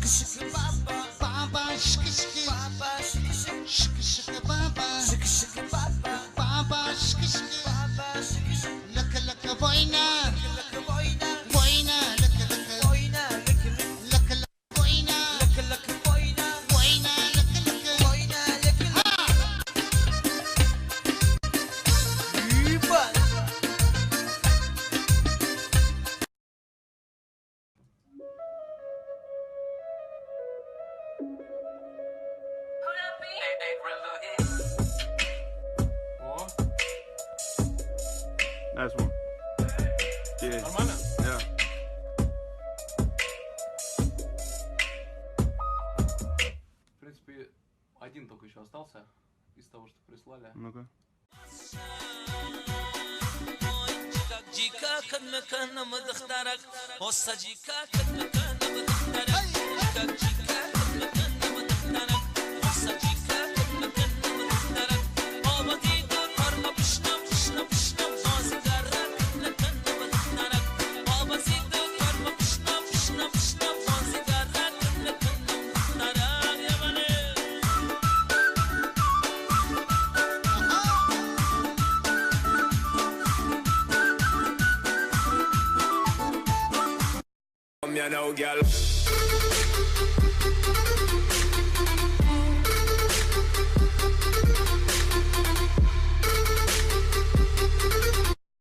şıkı baba, baba şıkı şıkı, baba şıkı şıkı, şıkı şıkı baba, şıkı şıkı baba, baba şıkı şıkı, baba şıkı şıkı, laka laka boyna, laka laka boyna, boyna laka laka, boyna laka laka, laka laka boyna, laka laka boyna, boyna laka laka, boyna laka laka. Yuban. Nice one. Yeah. Нормально? Yeah. В принципе, один только еще остался из того, что прислали. Ну-ка. You know, girl.